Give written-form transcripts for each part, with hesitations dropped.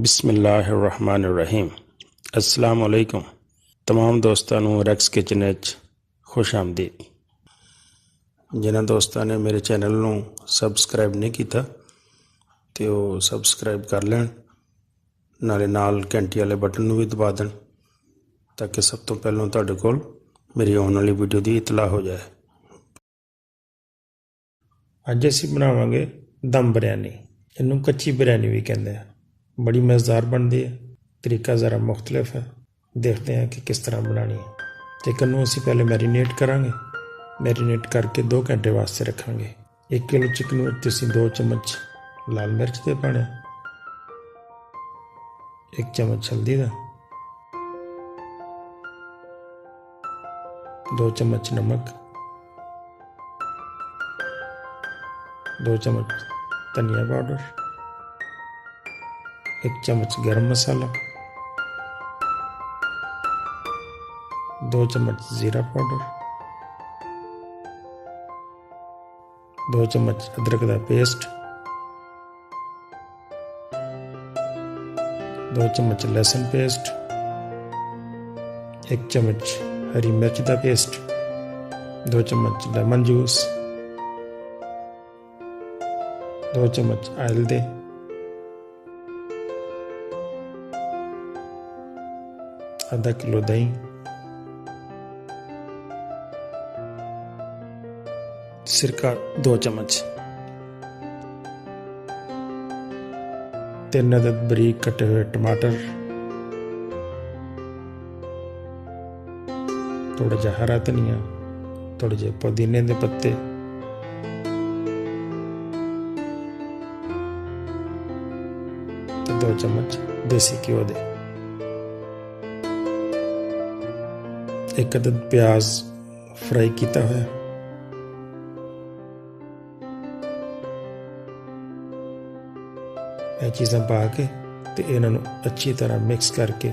बिस्मिल्लाहिर्रहमानिर्रहीम। अस्सलाम वालेकुम। तमाम दोस्तों ਨੂੰ ਰੈਕਸ ਕਿਚਨ ਵਿੱਚ ਖੁਸ਼ ਆਮਦੀਦ। ਜਿਨ੍ਹਾਂ ਦੋਸਤਾਂ ਨੇ ਮੇਰੇ ਚੈਨਲ ਨੂੰ ਸਬਸਕ੍ਰਾਈਬ ਨਹੀਂ ਕੀਤਾ ਤੇ ਉਹ ਸਬਸਕ੍ਰਾਈਬ ਕਰ ਲੈਣ, ਨਾਲੇ ਨਾਲ ਘੰਟੀ ਵਾਲੇ ਬਟਨ ਨੂੰ ਵੀ ਦਬਾ ਦੇਣ ਤਾਂ ਕਿ ਸਭ ਤੋਂ ਪਹਿਲਾਂ ਤੁਹਾਡੇ ਕੋਲ ਮੇਰੀ ਆਉਣ ਵਾਲੀ ਵੀਡੀਓ ਦੀ ਇਤਲਾਹ ਹੋ ਜਾਏ। ਅੱਜ ਅਸੀਂ ਬਣਾਵਾਂਗੇ ਦਮ ਬਿਰਿਆਨੀ। ਇਹਨੂੰ ਕੱਚੀ ਬਿਰਿਆਨੀ ਵੀ ਕਹਿੰਦੇ ਆ। बड़ी मज़ेदार बनती है। तरीका ज़रा मुख्तलिफ है। देखते हैं कि किस तरह बनानी है। चिकन को असी पहले मैरीनेट करांगे। मैरीनेट करके 2 घंटे वास्ते रखांगे। 1 किलो चिकन में 2 चम्मच लाल मिर्च दे पाने, 1 चम्मच हल्दी का, 2 चम्मच नमक, 2 चम्मच धनिया पाउडर, 1 चम्मच गरम मसाला, 2 चम्मच ज़ीरा पाउडर, 2 चम्मच अदरक का पेस्ट, 2 चम्मच लहसुन पेस्ट, 1 चम्मच हरी मिर्च का पेस्ट, 2 चम्मच लेमन जूस, 2 चम्मच ऑयल दे, आधा किलो दही, सिरका 2 चम्मच, 3 अदद बारीक कटे हुए टमाटर, थोड़ा जा हरा धनिया, थोड़े जे पुदीने के पत्ते, तो 2 चम्मच देसी घ्यो दे, 1 अदद प्याज फ्राई किया हुआ, यह चीज़ां पा के ते इन्हां अच्छी तरह मिक्स करके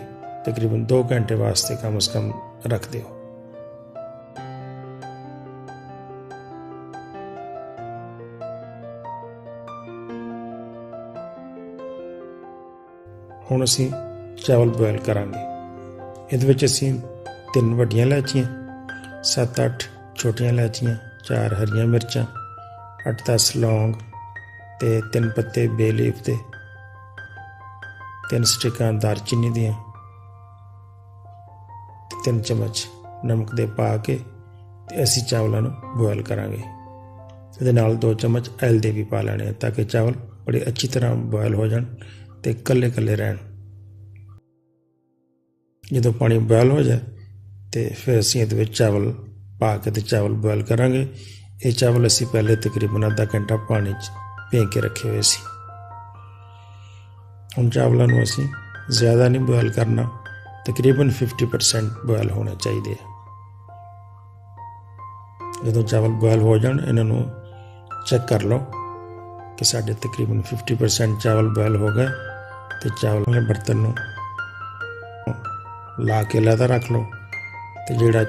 तकरीबन 2 घंटे वास्ते कम से कम रख दो। हुण असीं चावल बॉयल करांगे। इहदे विच असीं 3 वड्डियां इलायचियां, 7-8 छोटियां इलायचियां, 4 हरियां मिर्चां, 8-10 लौंग ते 3 पत्ते बे लीफ दे, 3 स्टिकां दालचीनी दियां, 3 चम्मच नमक दे पा के ते असीं चावलों बॉयल करांगे। इहदे नाल 2 चम्मच ऑयल दे भी पा लेने ताकि चावल बड़े अच्छी तरह बॉयल हो जाण ते कल्ले कल्ले रहन। जदों पानी बॉयल हो जाए तो फिर असीं इहदे विच चावल पा के ते चावल बॉयल करांगे। ये चावल असीं पहले तकरीबन आधा घंटा पानी भें के रखे हुए सी। हुण चावलों नूं असीं ज़्यादा नहीं बॉयल करना, तकरीबन 50% बॉयल होने चाहिए। जदों चावल बॉयल हो जाण इन्हां नूं चेक कर लो कि साडे तकरीबन 50% चावल बॉयल हो गए तो चावल वाले बर्तन नूं ला के लैदा रख लो तो जिहड़ा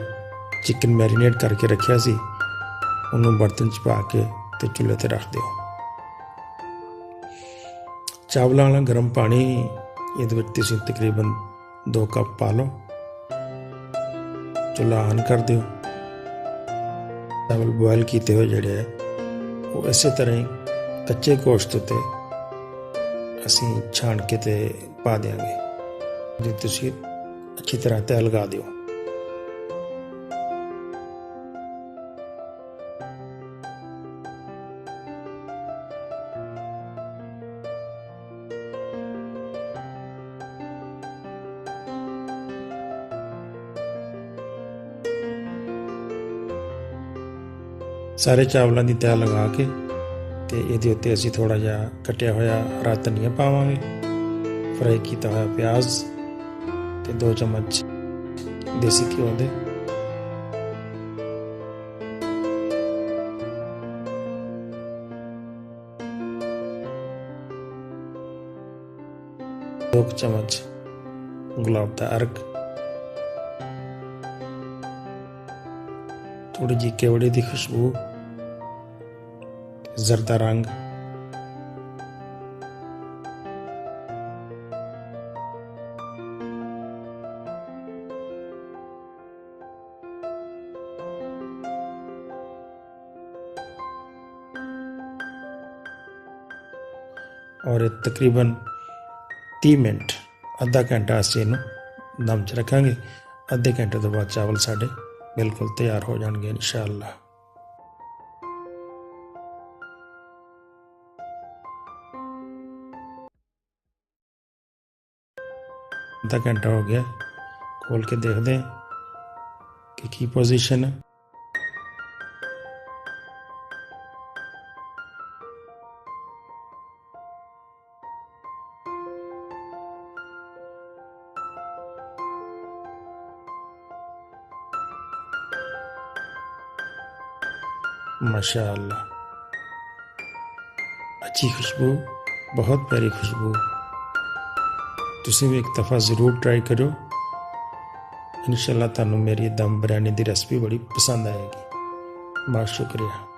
चिकन मैरीनेट करके रखिया सी उन्होंने बर्तन च पा के ते चुल्हे ते रख दो। चावलों वाला गर्म पानी इहदे विच तुसीं तकरीबन 2 कप पा लो, चुल्हा ऑन कर दो। चावल बॉयल किए हुए जिहड़े वो इस तरह ही कच्चे गोश्त उत्ते असीं छाण के ते पा देंगे जो तुसीं अच्छी तरह तय लगा दो। सारे चावलों की तय लगा के ते इहदे उत्ते असीं थोड़ा जिहा कटिया होया हरा धनिया पावांगे, फ्राई किया हुआ प्याज ते 2 चम्मच देसी घ्यो दे, दो चम्मच गुलाब का अर्क, थोड़ी जी केवड़े की खुशबू, जरदा रंग, और तकरीबन 30 मिनट अद्धा घंटा असीं इहनूं दम च रखांगे। अद्धे घंटे तो बाद चावल साडे बिल्कुल तैयार हो जाएंगे इंशाअल्लाह। आधा घंटा हो गया, खोल के देखते हैं कि की पोजीशन है। माशाअल्लाह, अच्छी खुशबू, बहुत प्यारी खुशबू। तुसीं भी एक दफ़ा ज़रूर ट्राई करो, इंशाअल्लाह तुहानूं मेरी दम बिरयानी की रेसिपी बड़ी पसंद आएगी। बहुत शुक्रिया।